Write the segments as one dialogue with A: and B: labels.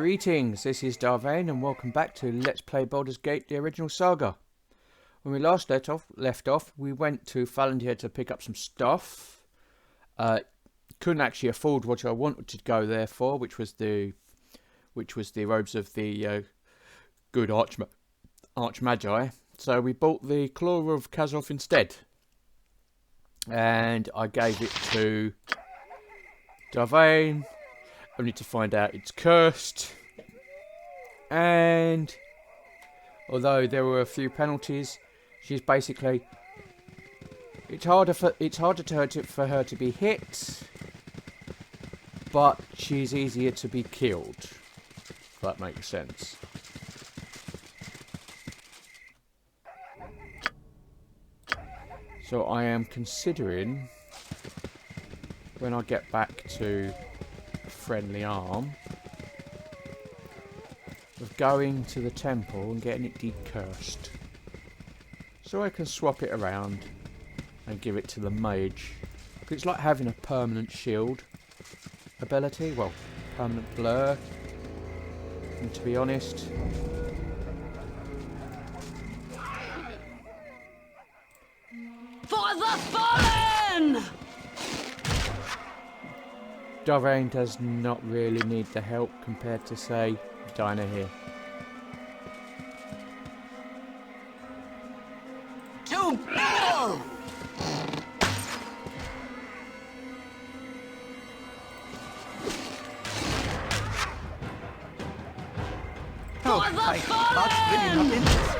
A: Greetings, this is Vane and welcome back to Let's Play Baldur's Gate, the original Saga. When we last left off, we went to Fallendir to pick up some stuff. Couldn't actually afford what I wanted to go there for, which was the robes of the good Archmagi. So we bought the Claw of Kazoth instead. And I gave it to Darvain, only to find out it's cursed. And although there were a few penalties, she's basically it's harder for her to be hit, but she's easier to be killed. If that makes sense. So I am considering, when I get back to Friendly Arm, of going to the temple and getting it decursed, so I can swap it around and give it to the mage. Because it's like having a permanent shield ability, well, permanent blur. And to be honest,
B: for the fallen!
A: Darvain does not really need the help compared to, say, Dinah here.
B: To battle!
C: Oh,
B: For the
C: I
B: fallen!
C: really not interested.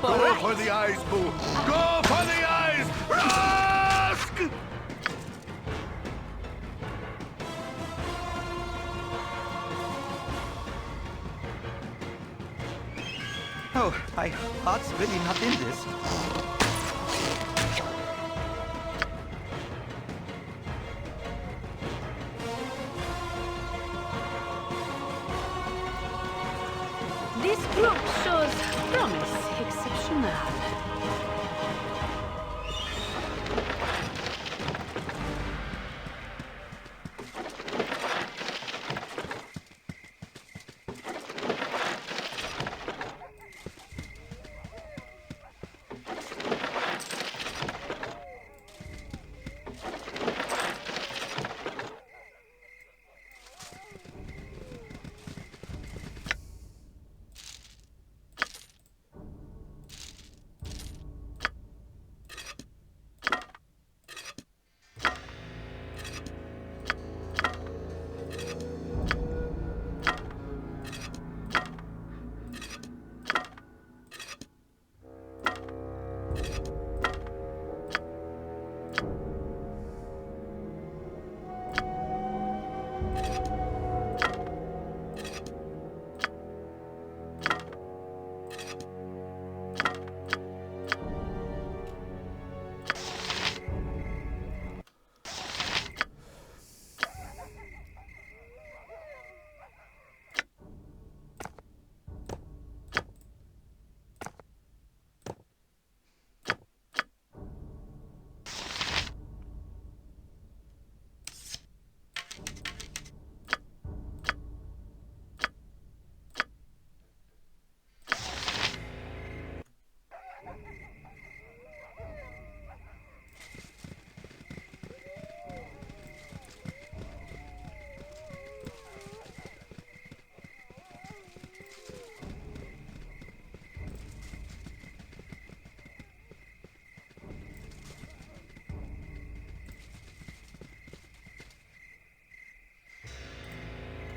C: Go for the eyes, Boo! Go for the eyes! Rask! Oh, my heart's really not in this.
B: This group shows promise exceptional.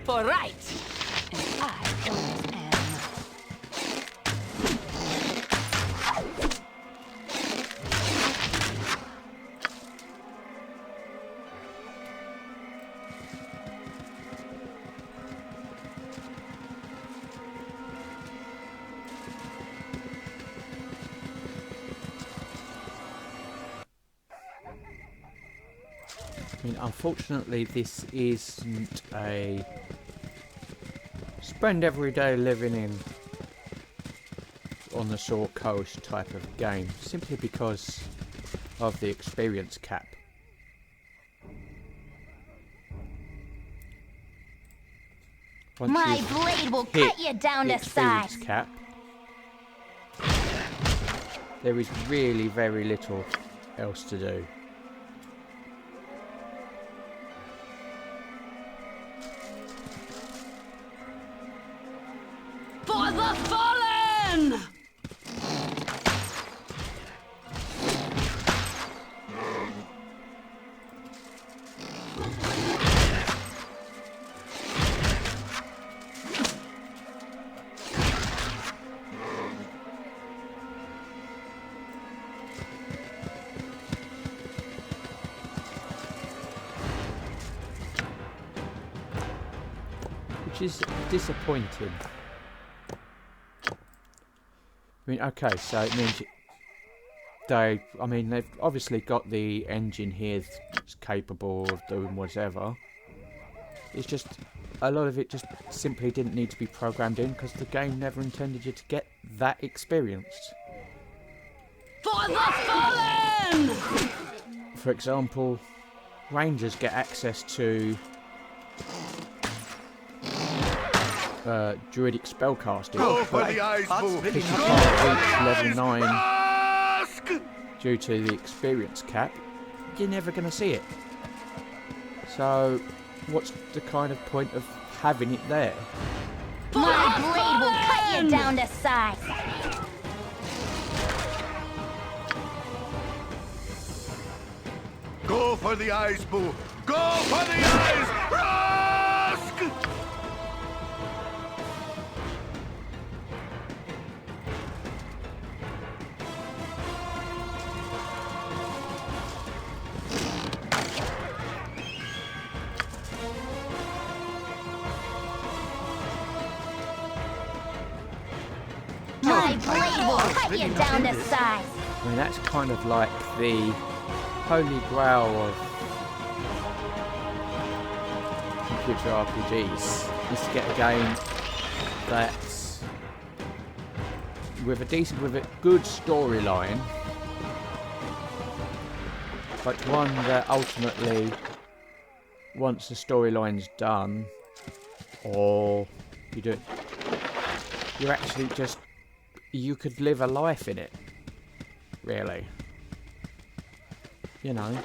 B: For right, and I always am.
A: I mean, unfortunately, this isn't a spend every day living in on the Shore Coast type of game, simply because of the experience cap. Once
D: My
A: you've
D: blade will
A: hit
D: cut you down
A: the
D: to size.
A: experience cap, there is really very little else to do.
B: For the fallen!
A: Which is disappointing. I mean, okay, so it means they've obviously got the engine here that's capable of doing whatever. It's just, a lot of it just simply didn't need to be programmed in because the game never intended you to get that experience.
B: For the fallen!
A: For example, Rangers get access to Druidic spellcasting.
C: Go for the eyes, boo.
A: Because you
C: Go
A: can't
C: for
A: reach
C: the
A: level
C: eyes.
A: 9
C: Rask!
A: due to the experience cap, you're never going to see it. So, what's the kind of point of having it there?
D: My blade will cut you down to size.
C: Go for the eyes, boo. Go for the eyes. Rask!
D: My blade will cut you down to size.
A: I mean, that's kind of like the holy grail of computer RPGs, is to get a game that's with a good storyline, but one that ultimately, once the storyline's done, or you do it, you're actually just, you could live a life in it, really. You know,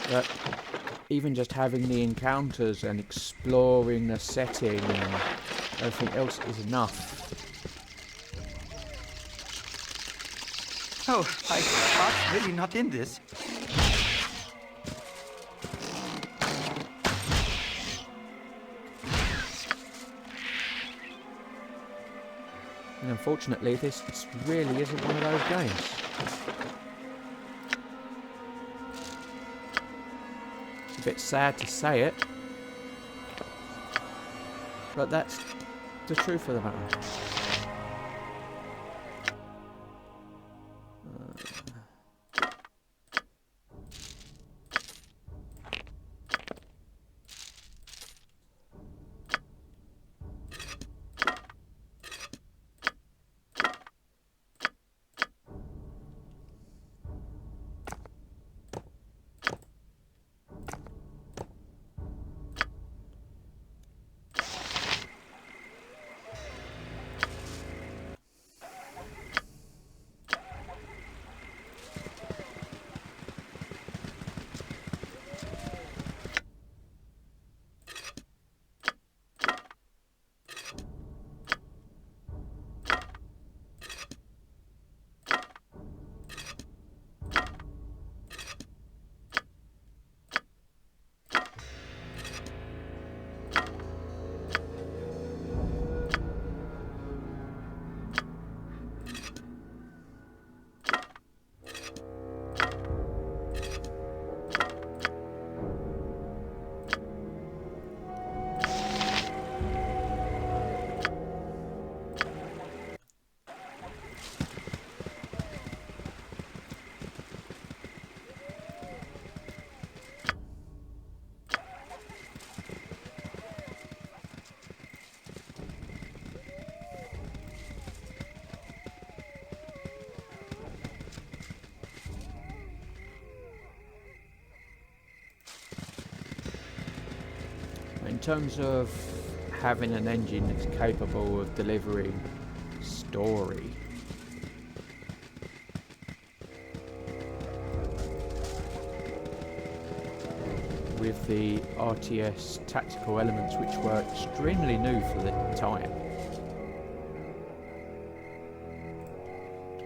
A: but even just having the encounters and exploring the setting and everything else is enough.
E: Oh, I was really not in this.
A: And unfortunately, this really isn't one of those games. It's a bit sad to say it, but that's the truth of the matter. terms of having an engine that's capable of delivering story, with the RTS tactical elements, which were extremely new for the time.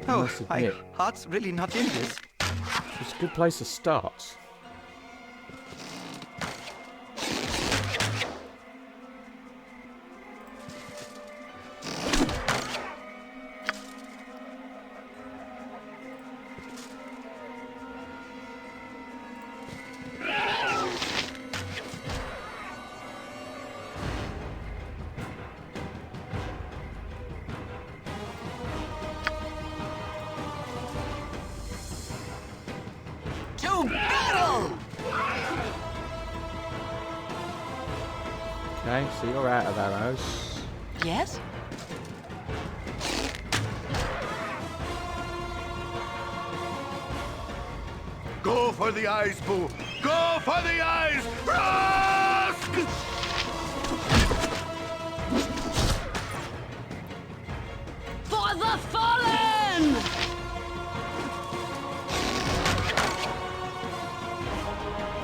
A: I
E: Oh,
A: must
E: my
A: admit,
E: heart's really not in this.
A: it's a good place to start.
B: To battle!
A: Okay, so you're out of arrows.
B: Yes?
C: Go for the eyes, Boo! Go for the eyes! Rusk!
B: For the fallen!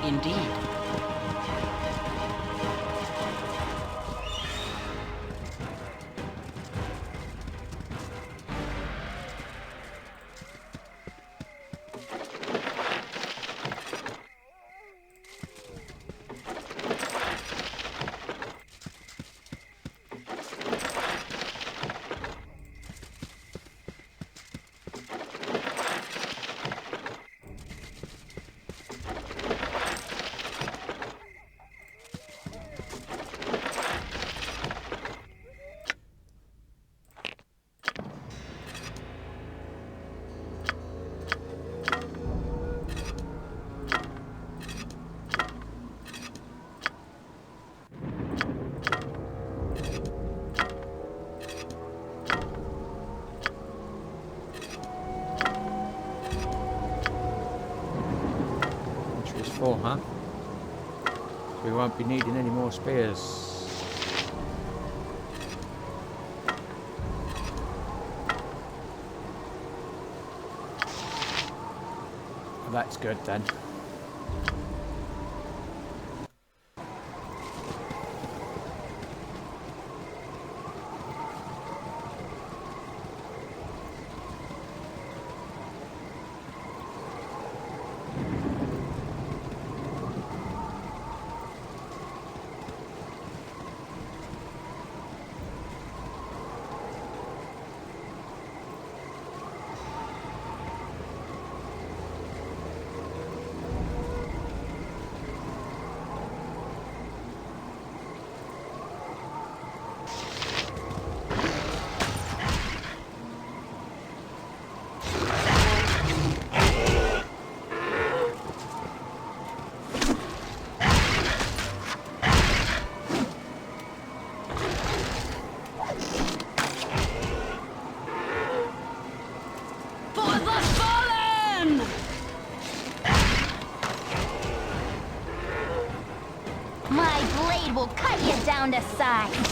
B: Indeed.
A: Which was 4, huh? So we won't be needing any more spears. Well, that's good then.
B: For the fallen!
D: My blade will cut you down to size.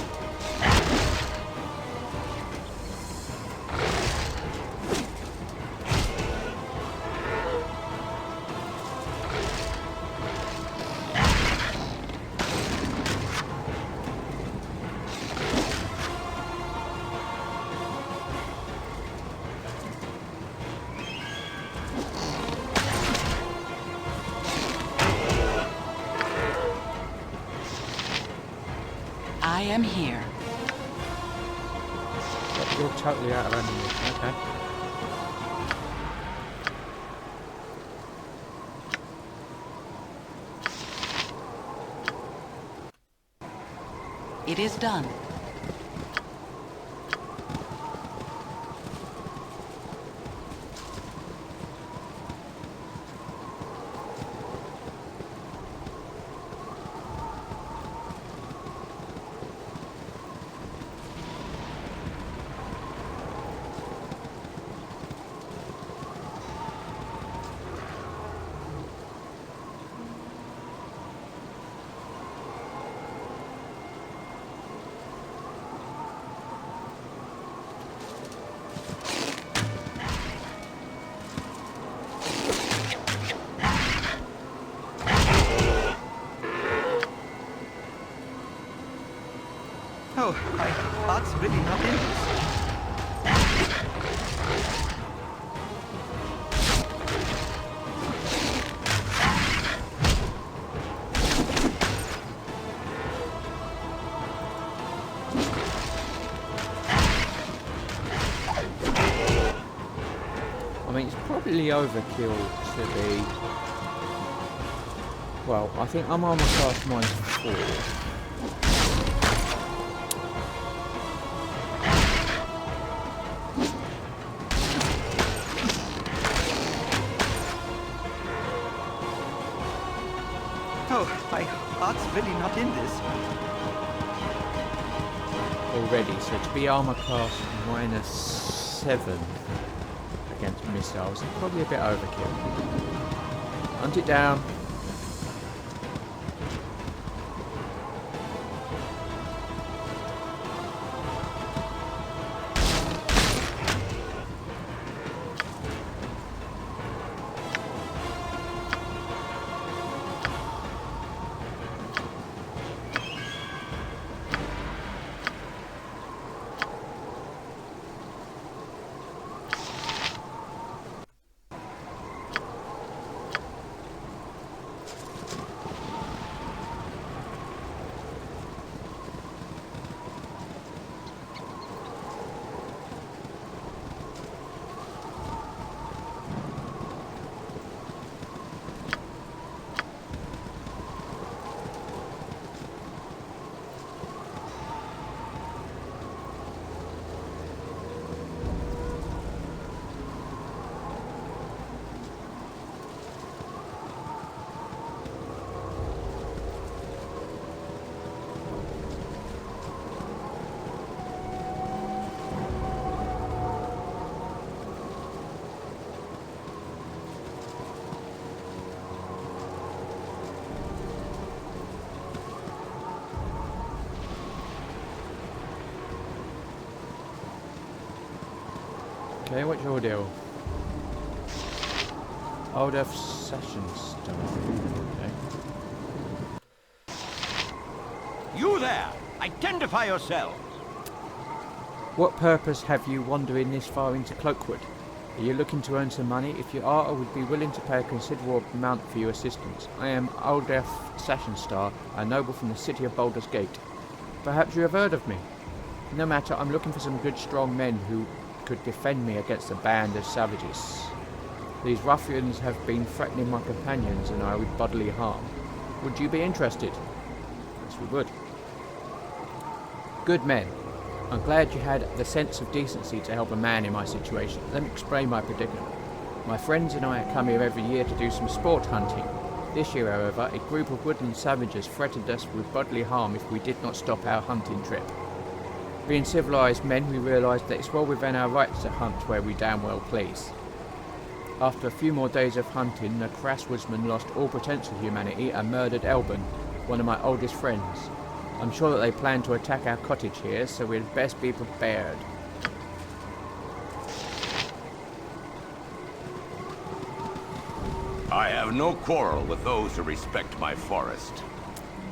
B: I am here.
A: But you're totally out of ammunition. Okay.
B: It is done.
A: I mean, it's probably overkill to be... Well, I think I'm armor class -4.
E: Oh, my heart's really not in this.
A: Already, so to be armor class -7 against missiles is probably a bit overkill. Hunt it down. Okay, what's your deal? Old F session stuff. Okay.
F: You there! Identify yourself!
A: What purpose have you wandering this far into Cloakwood? Are you looking to earn some money? If you are, I would be willing to pay a considerable amount for your assistance. I am Old F Star, a noble from the city of Baldur's Gate. Perhaps you have heard of me. No matter, I'm looking for some good strong men who could defend me against a band of savages. These ruffians have been threatening my companions and I with bodily harm. Would you be interested? Yes, we would. Good men. I'm glad you had the sense of decency to help a man in my situation. Let me explain my predicament. My friends and I come here every year to do some sport hunting. This year, however, a group of woodland savages threatened us with bodily harm if we did not stop our hunting trip. Being civilised men, we realised that it's well within our rights to hunt where we damn well please. After a few more days of hunting, the crass woodsman lost all pretence of humanity and murdered Elben, one of my oldest friends. I'm sure that they plan to attack our cottage here, so we'd best be prepared.
F: I have no quarrel with those who respect my forest.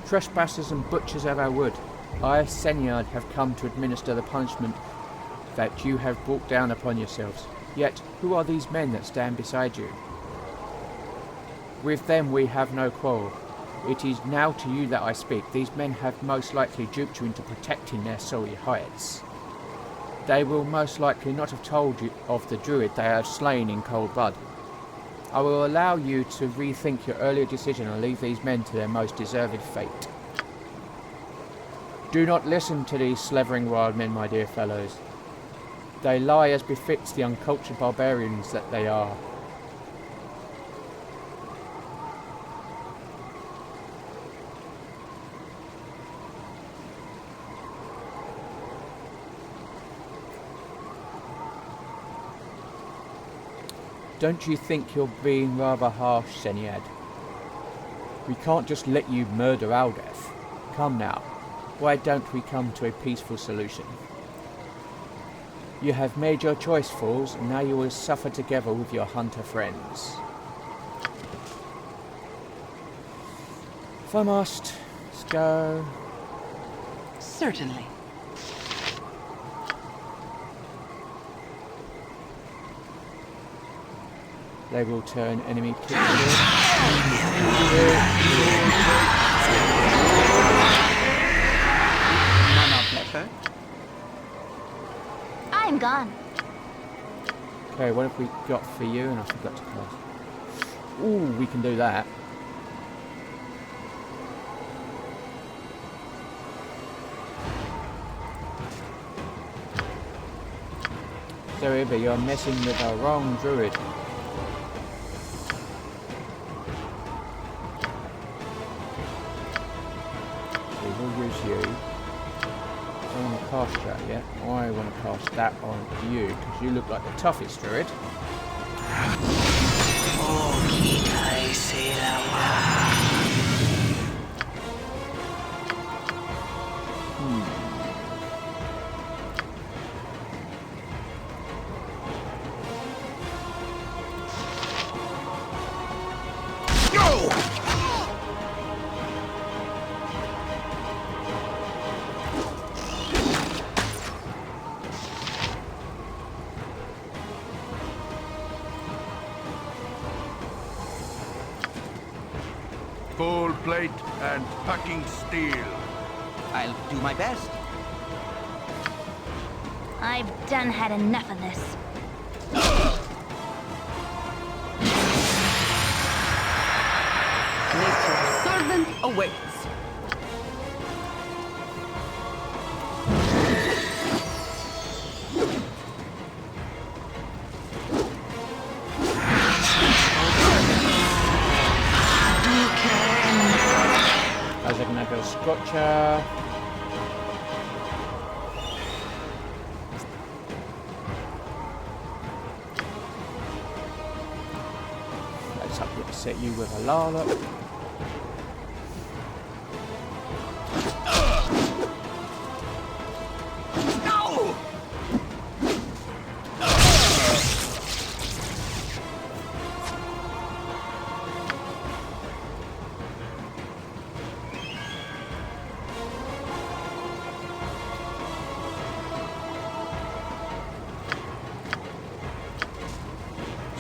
A: Trespassers and butchers of our wood, I, Senyard, have come to administer the punishment that you have brought down upon yourselves. Yet, who are these men that stand beside you? With them we have no quarrel. It is now to you that I speak. These men have most likely duped you into protecting their sorry hides. They will most likely not have told you of the druid they have slain in cold blood. I will allow you to rethink your earlier decision and leave these men to their most deserved fate. Do not listen to these slavering wild men, my dear fellows. They lie as befits the uncultured barbarians that they are. Don't you think you're being rather harsh, Senyad? We can't just let you murder Aldeth. Come now, why don't we come to a peaceful solution? You have made your choice, fools, and now you will suffer together with your hunter friends. If I must, let's go.
B: Certainly.
A: They will turn enemy killers.
E: None are better.
D: I'm gone.
A: Okay, what have we got for you? And I forgot to cast. Ooh, we can do that. Sorry, but you're messing with the wrong druid. So we'll use you. I don't want to cast that yet. I want to cast that on you, because you look like the toughest druid.
C: Full plate and packing steel.
E: I'll do my best.
D: I've done had enough of this.
B: Nature's servant awaits.
A: How's it gonna go, Scotcher? Let's up here to set you with a Lala.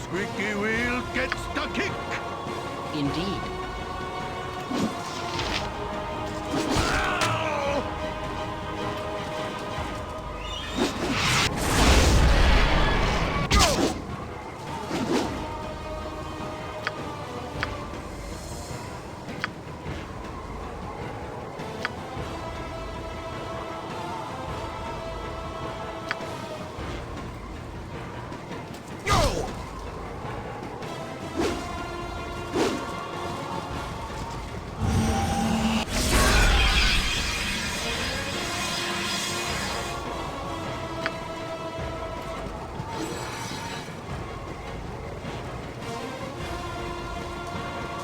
C: Squeaky wheel gets the kick.
B: Indeed.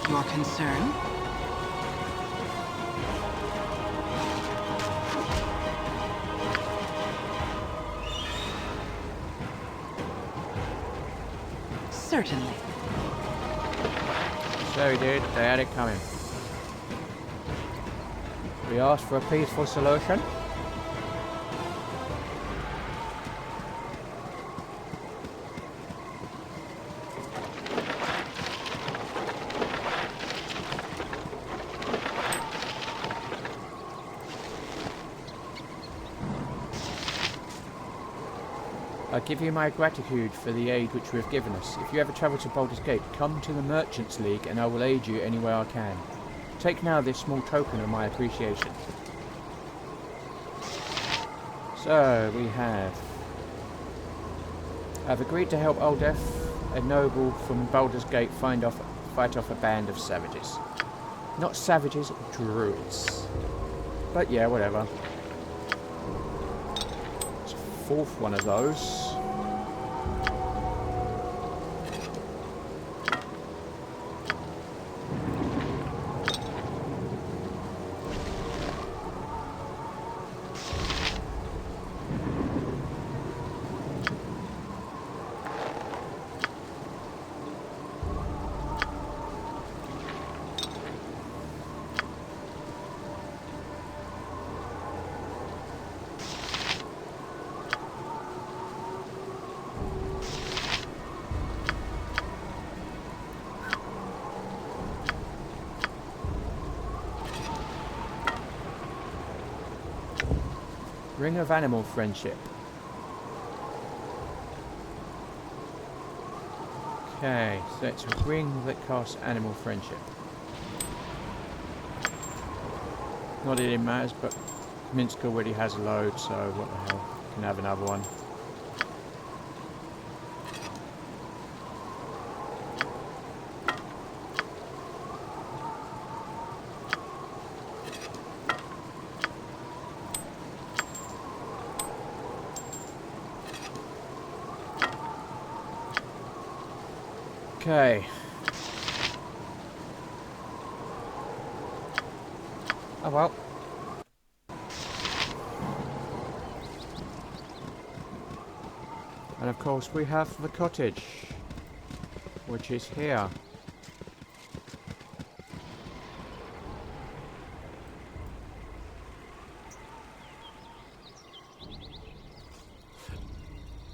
B: Your concern? Certainly.
A: Sorry, dude, they had it coming. We asked for a peaceful solution. I give you my gratitude for the aid which you have given us. If you ever travel to Baldur's Gate, come to the Merchants League and I will aid you any way I can. Take now this small token of my appreciation. So, we have... I've agreed to help Oldef, a noble from Baldur's Gate, fight off a band of savages. Not savages, druids. But yeah, whatever. It's a fourth one of those. Ring of Animal Friendship. Okay, so it's a ring that casts animal friendship. Not that it matters, but Minsk already has a load, so what the hell, can have another one. Okay. Oh well. And of course we have the cottage, which is here.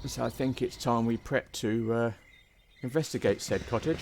A: So I think it's time we prep to investigate said cottage.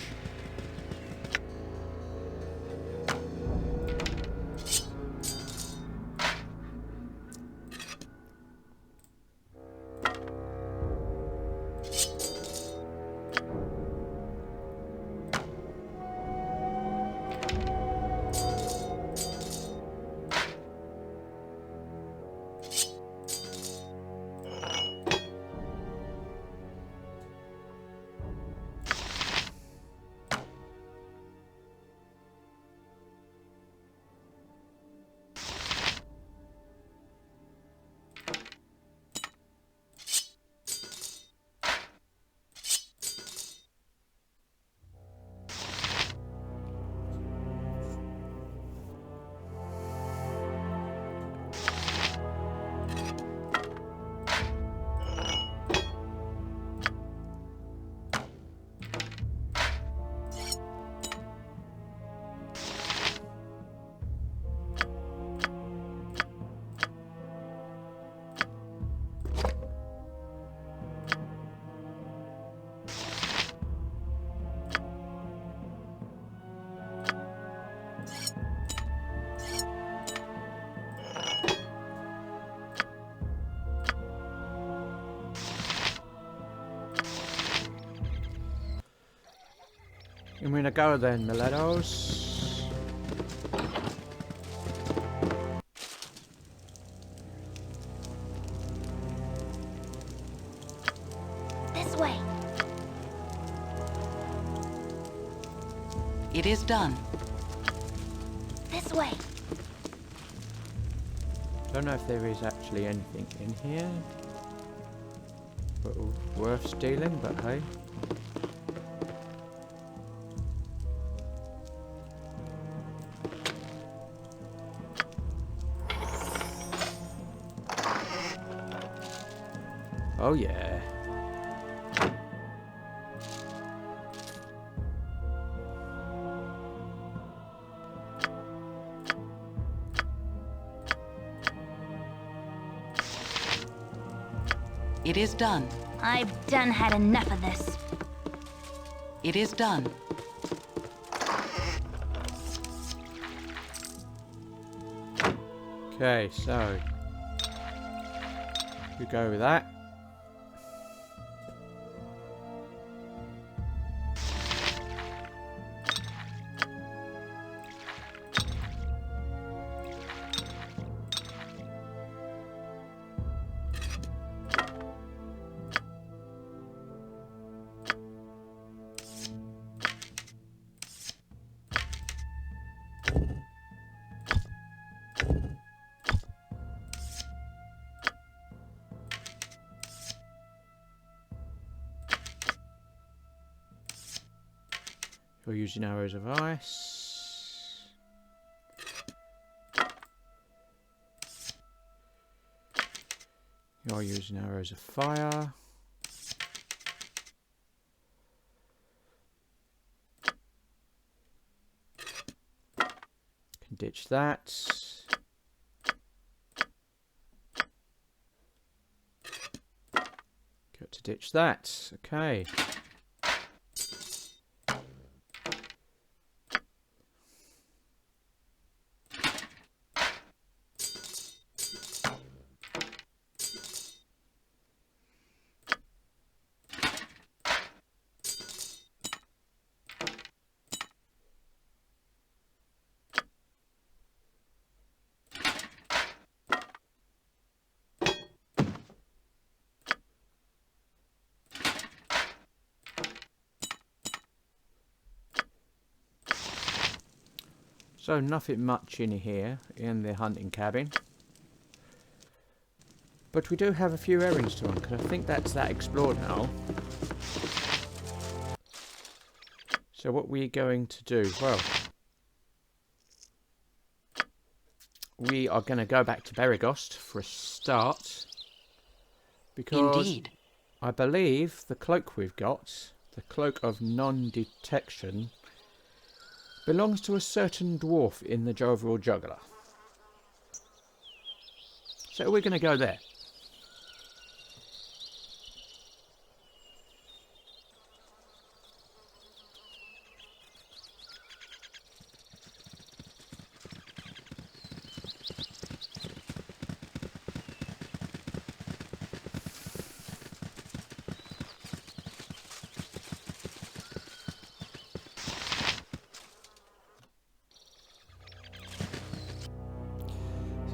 A: I'm gonna go then, Miletos.
D: This way.
B: It is done.
D: This way.
A: Don't know if there is actually anything in here but worth stealing, but hey. Oh yeah.
B: It is done.
D: I've done had enough of this.
B: It is done.
A: Okay, so we go with that. You're using arrows of ice. You're using arrows of fire. Can ditch that. Got to ditch that. Okay. So nothing much in here in the hunting cabin. But we do have a few errands to run, because I think that's that explored now. So what we're going to do, well, we are going to go back to Beregost for a start. Because
B: Indeed.
A: I believe the cloak we've got, the cloak of non-detection, belongs to a certain dwarf in the Jovial Juggler. So we're going to go there.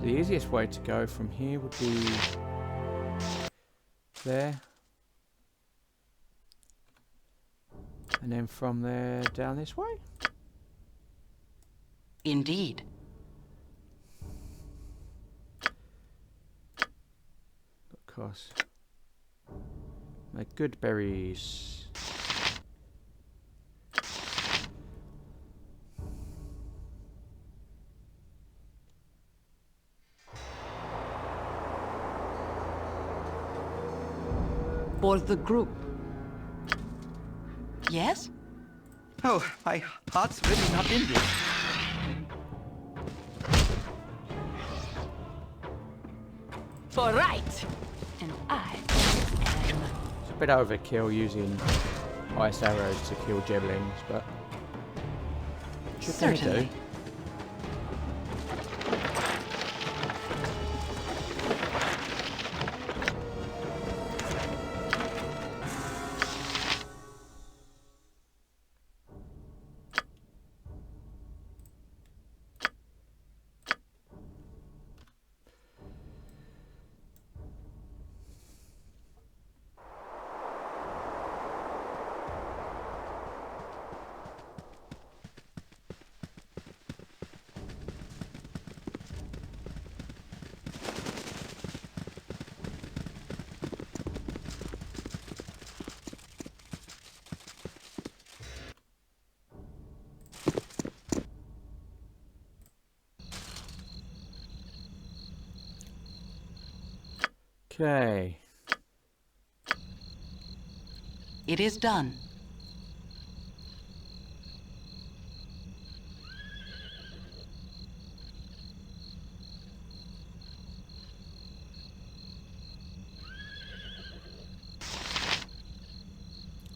A: The easiest way to go from here would be there, and then from there down this way.
B: Indeed.
A: Of course. Make good berries.
B: For the group. Yes?
E: Oh, my heart's really not in this.
D: For right. And I am.
A: It's a bit overkill using ice arrows to kill giblings, but should they do?
B: Certainly.
A: Okay.
B: It is done.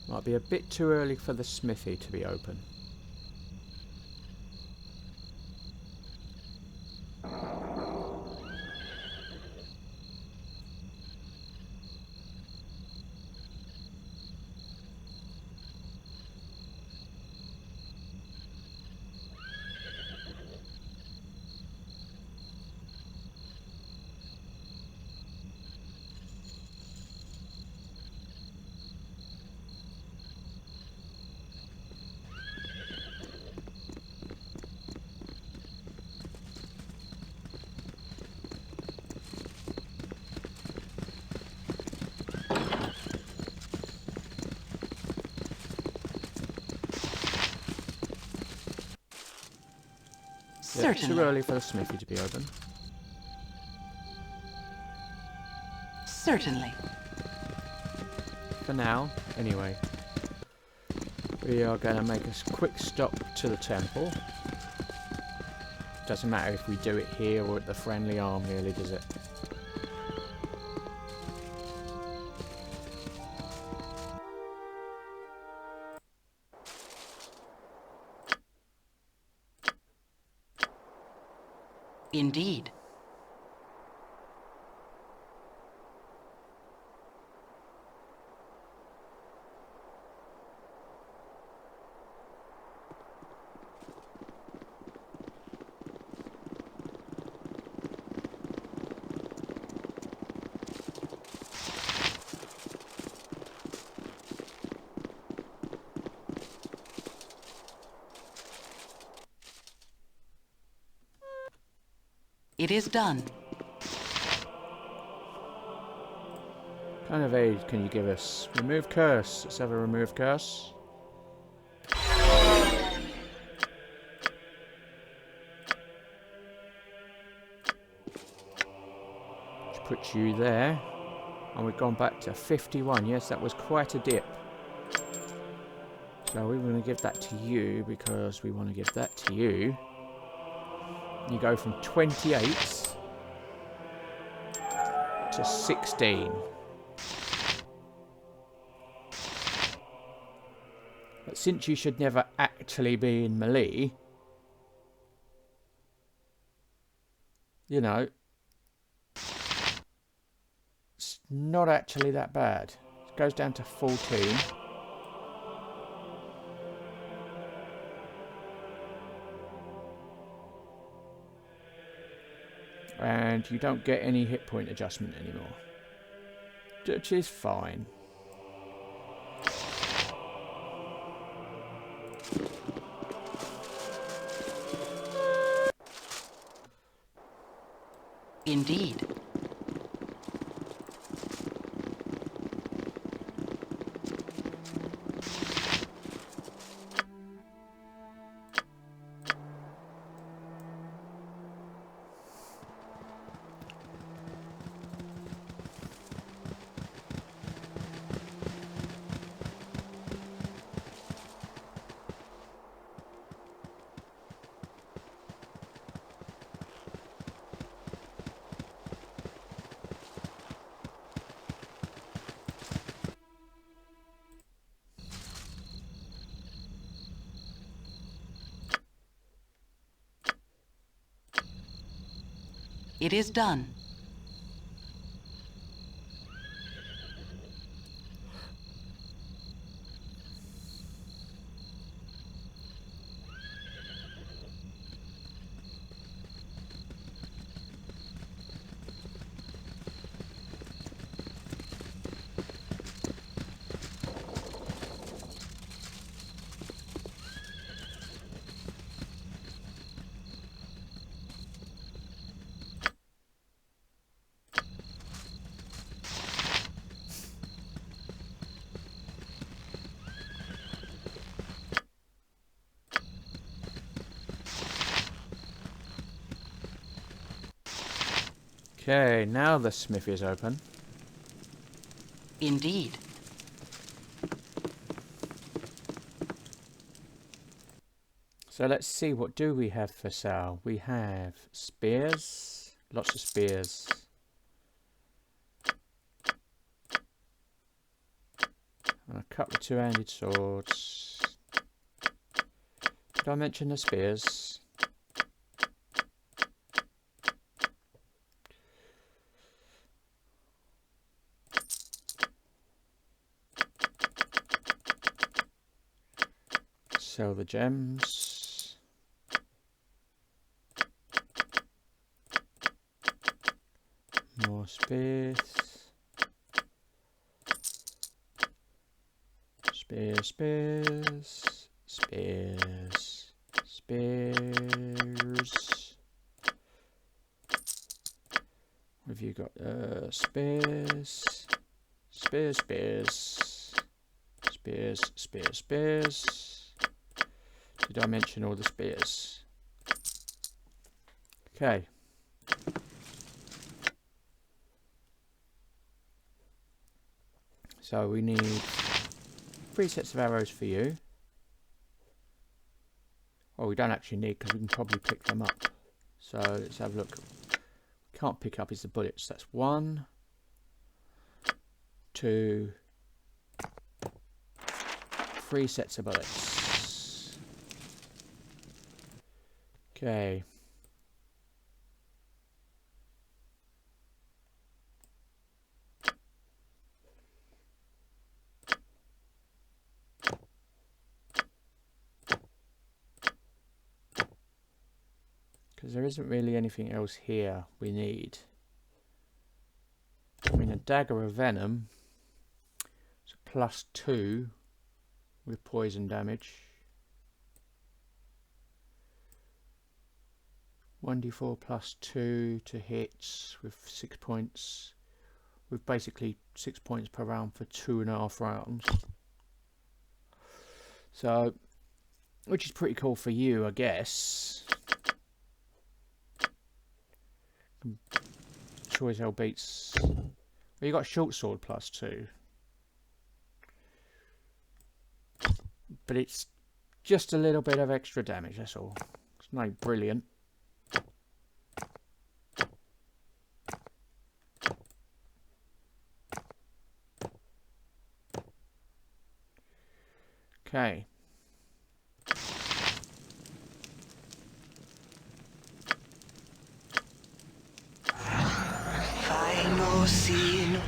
A: Might be a bit too early for the smithy to be open. Yeah, too
B: Certainly.
A: early for the smithy to be open.
B: Certainly.
A: For now, anyway. We are going to make a quick stop to the temple. Doesn't matter if we do it here or at the friendly arm, really, does it?
B: Indeed. It is done.
A: What kind of aid can you give us? Remove curse. Let's have a remove curse. Which puts you there. And we've gone back to 51. Yes, that was quite a dip. So we're going to give that to you because we want to give that to you. You go from 28 to 16. But since you should never actually be in melee, you know, it's not actually that bad. It goes down to 14. And you don't get any hit point adjustment anymore. Which is fine.
B: Indeed. It is done.
A: Okay, now the smith is open.
B: Indeed.
A: So let's see, what do we have for sale? We have spears, lots of spears. And a couple of two-handed swords. Did I mention the spears? Sell the gems. More spears. Spears, spears, spears, spears. What have you got? Spears, spears, spears, spears, spears, spears. Did I mention all the spears? Okay. So we need 3 sets of arrows for you. Well, we don't actually need, because we can probably pick them up. So let's have a look. Can't pick up is the bullets. That's 1, 2, 3 sets of bullets. Okay. Because there isn't really anything else here we need. I mean, a dagger of venom. It's a +2 with poison damage. 1d4 plus 2 to hits with 6 points. With basically 6 points per round for 2.5 rounds. So, which is pretty cool for you, I guess. Sure as hell beats. Well, you got short sword plus 2. But it's just a little bit of extra damage, that's all. It's not brilliant. Okay.
G: Final scene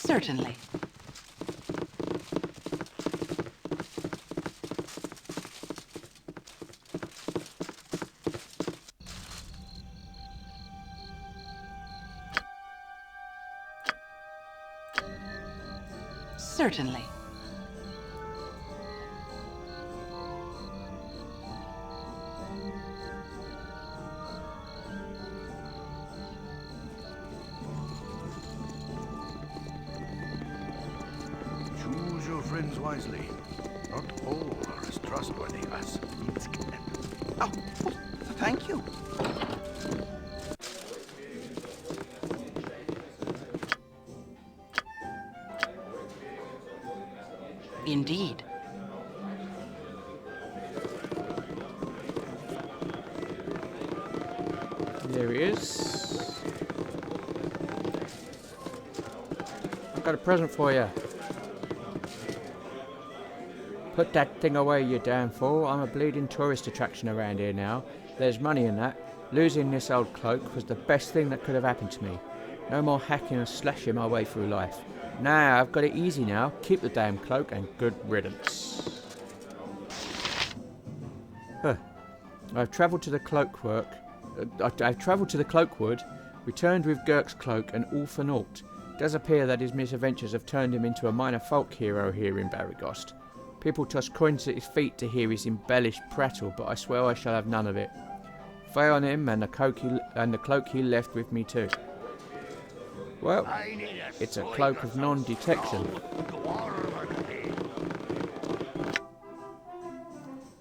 B: Certainly. Certainly.
C: Choose your friends wisely. Not all are as trustworthy as Minsk.
E: Oh, thank you.
B: Indeed.
A: There he is. I've got a present for you. Put that thing away, you damn fool. I'm a bleeding tourist attraction around here now. There's money in that. Losing this old cloak was the best thing that could have happened to me. No more hacking and slashing my way through life. Nah, I've got it easy now. Keep the damn cloak and good riddance. Huh. I've travelled to the cloakwork. I've travelled to the Cloakwood, returned with Girk's cloak, and all for naught. It does appear that his misadventures have turned him into a minor folk hero here in Baragost. People toss coins at his feet to hear his embellished prattle, but I swear I shall have none of it. Fire on him and the cloak he left with me too. Well, it's a cloak of non-detection.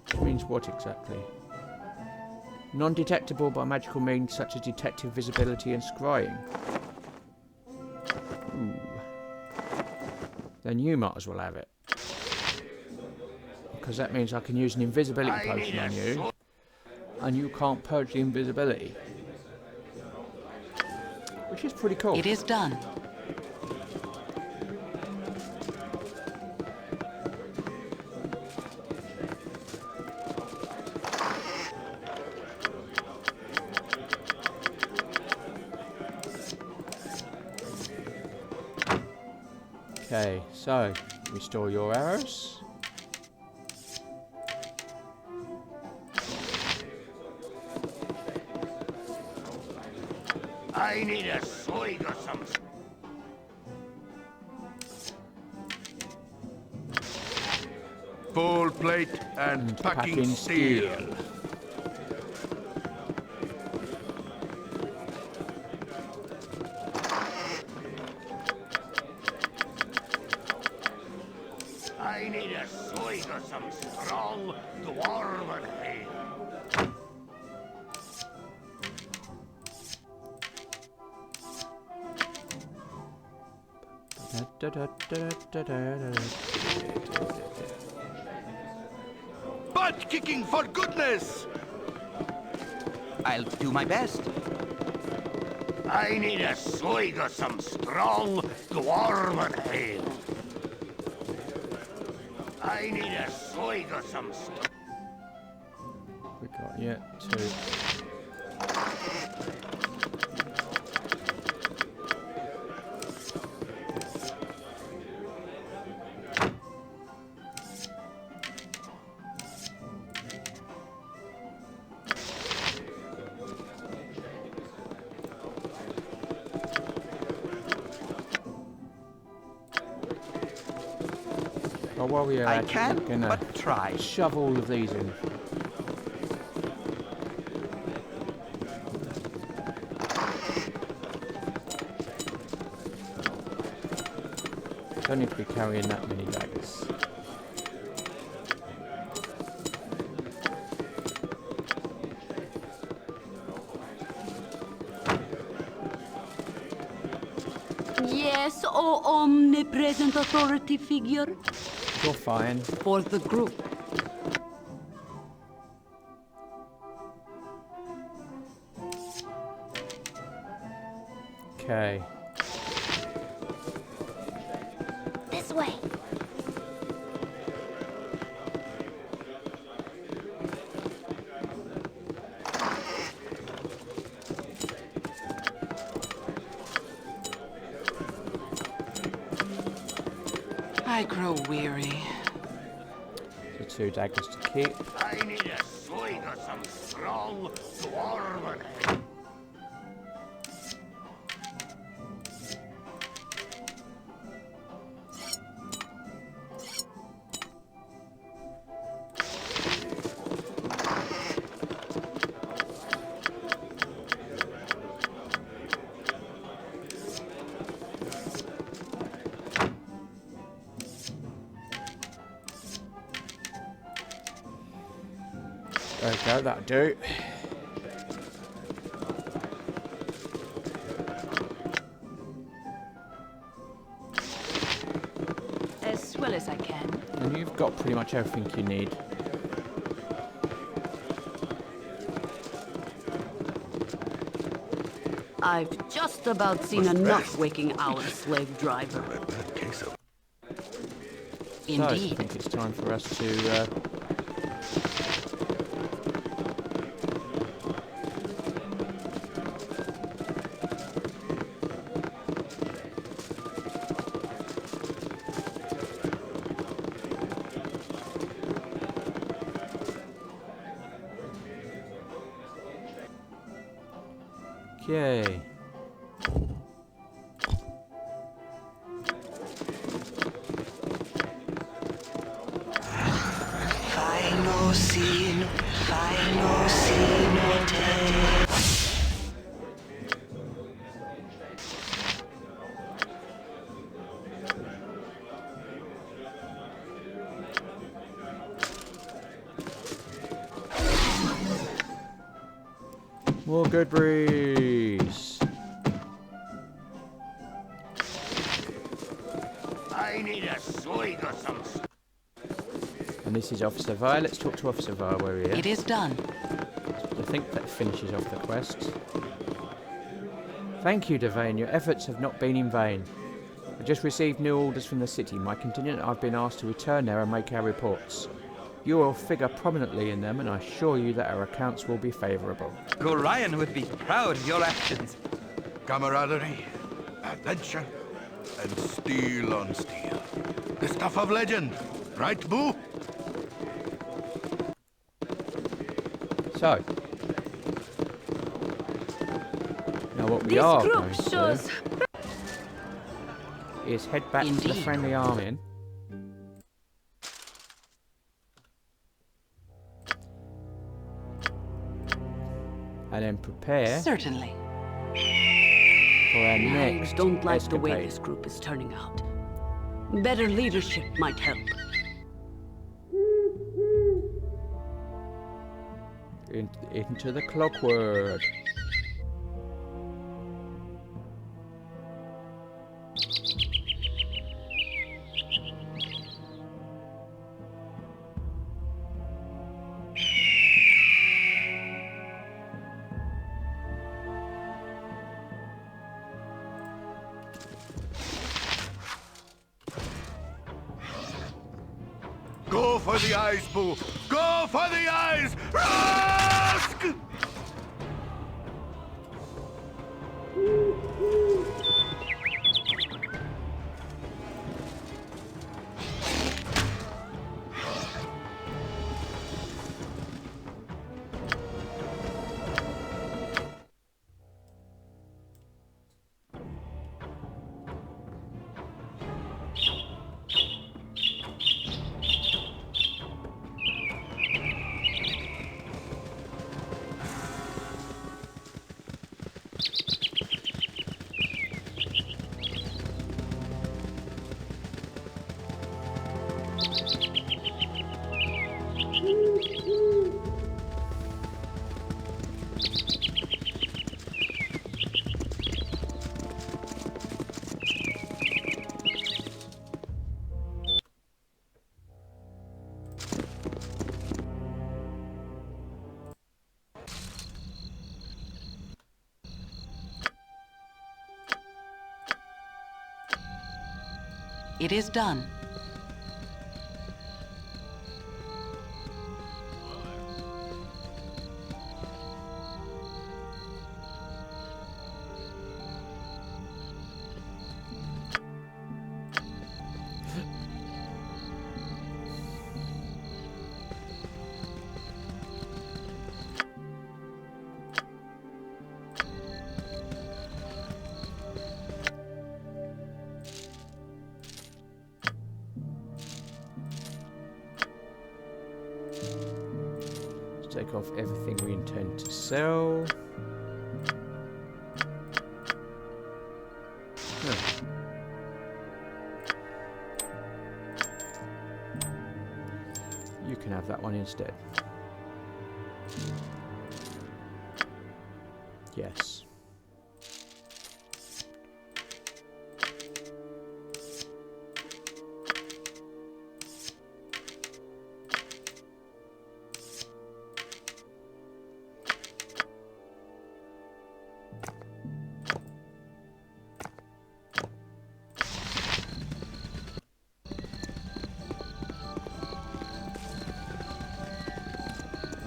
A: Which means what exactly? Non-detectable by magical means such as detective visibility and scrying. Ooh. Then you might as well have it. Because that means I can use an invisibility potion on you. And you can't purge the invisibility. Which is pretty cool.
B: It is done.
A: Okay, so restore your arrows.
C: I need a swig or something. Full plate and packing steel. I need a swig or some strong dwarven ale. Butt kicking for goodness!
E: I'll do my best.
C: I need a swig of some strong dwarven ale. I need a swig of some.
A: We got yet two. Well, while we are
E: I
A: at it,
E: can,
A: we're gonna
E: but try.
A: shove all of these in. Don't need to be carrying that many daggers.
H: Yes, oh omnipresent authority figure.
A: You're fine.
H: For the group.
A: Okay.
D: This way.
B: I grow weary.
A: So 2 daggers to keep.
C: I need a swing of some strong dwarven ale.
A: There we go, that'll do.
H: As well as I can.
A: And you've got pretty much everything you need.
H: I've just about seen
C: Must
H: enough
C: rest.
H: waking hour slave driver.
C: A bad case of
A: So, I
B: Indeed.
A: think it's time for us to okay.
G: Final scene day.
A: More good breeze.
C: I need a swig of some.
A: And this is Officer Vi. Let's talk to Officer Vi where we are.
B: It is done.
A: I think that finishes off the quest. Thank you, Vane. Your efforts have not been in vain. I just received new orders from the city. My contingent I've been asked to return there and make our reports. You will figure prominently in them, and I assure you that our accounts will be favourable.
E: Gorion would be proud of your actions.
C: Camaraderie, adventure, and steel on steel. The stuff of legend, right, Boo?
A: So, now what we
H: This
A: are
H: group
A: going to
H: shows
A: do is head back to the
B: Indeed.
A: friendly army. And then prepare
B: Certainly.
A: for our
H: I
A: next
H: don't like the way
A: escapade.
H: this group is turning out. Better leadership might help.
A: Into the clockwork.
C: Go for the eyes, Boo! Go for the eyes! Rask!
B: It is done.
A: Take off everything we intend to sell. You can have that one instead. Yes.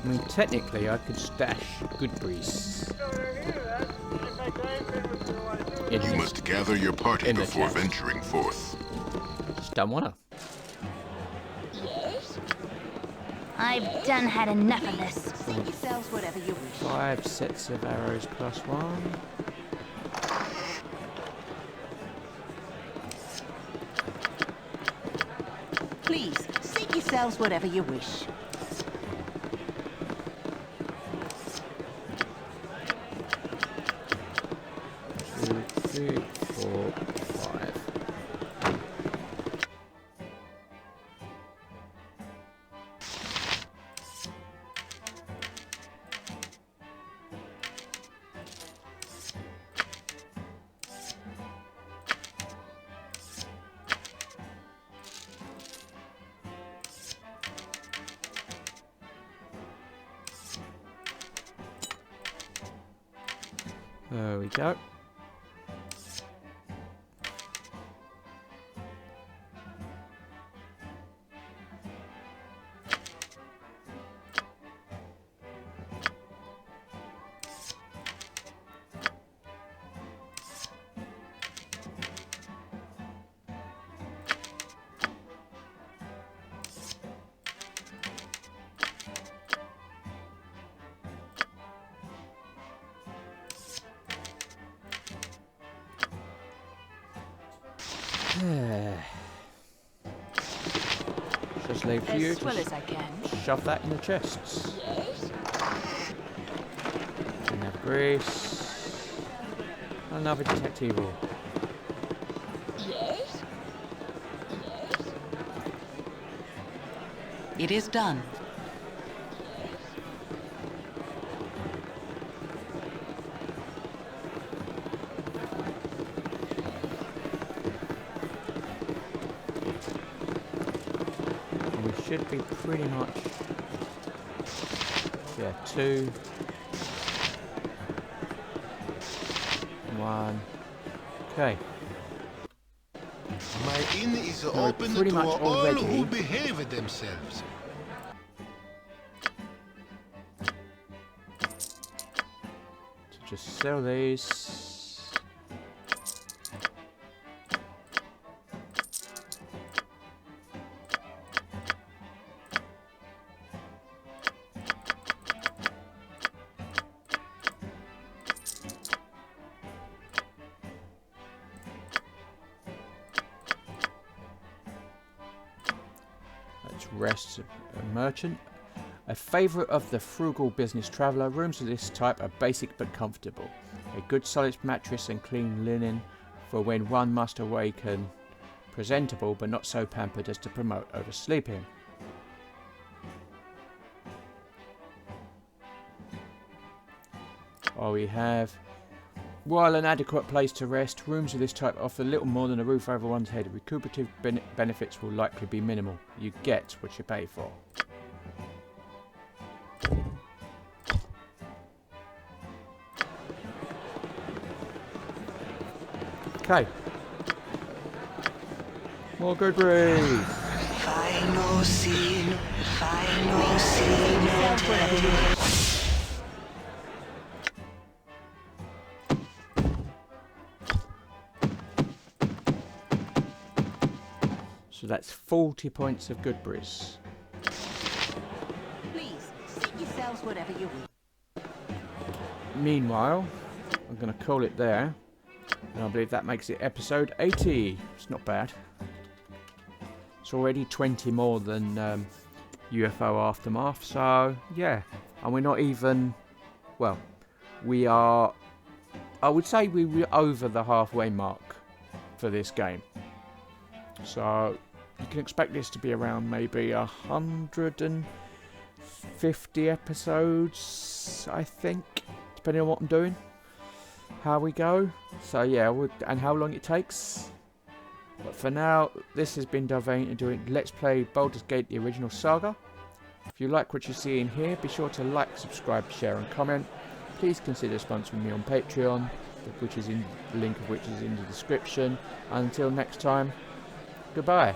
A: I mean, technically, I could stash Goodbreeze.
C: You must gather your party
A: in the
C: before
A: chest.
C: venturing forth.
A: Just don't wanna.
D: Yes? I've done had enough of this.
B: Seat yourselves whatever you wish.
A: 5 sets of arrows plus 1.
B: Please, seat yourselves whatever you wish.
A: 2, 3, 4, 5. There we go. Just leave for you
B: As
A: to
B: well as I can.
A: shove that in the chests. Another grease. Another detective.
D: Yes?
B: It is done.
A: Should be pretty much, yeah, 2, 1, okay.
I: My inn is
A: we're
I: open
A: pretty
I: to
A: much
I: all
A: already-
I: who behave themselves.
A: So just sell these. Rest a merchant. A favourite of the frugal business traveller, rooms of this type are basic but comfortable. A good solid mattress and clean linen for when one must awaken. Presentable but not so pampered as to promote oversleeping. Or we have, while an adequate place to rest, rooms of this type offer little more than a roof over one's head. Recuperative benefits will likely be minimal. You get what you pay for. Okay. More good breeze.
G: Final scene. Final
B: Save yourselves whatever you
G: scene.
B: wish.
A: So that's 40 points of good breeze.
B: Please, seat yourselves whatever you wish.
A: Meanwhile, I'm going to call it there. And I believe that makes it episode 80. It's not bad. It's already 20 more than UFO Aftermath. So, yeah. And we're not even... Well, we are... I would say we were over the halfway mark for this game. So, you can expect this to be around maybe 150 episodes, I think. Depending on what I'm doing. How we go. So yeah, and how long it takes. But for now, this has been Vane doing Let's Play Baldur's Gate, the original Saga. If you like what you see in here, be sure to like, subscribe, share and comment. Please consider sponsoring me on Patreon, which is in the link of which is in the description. Until next time, goodbye.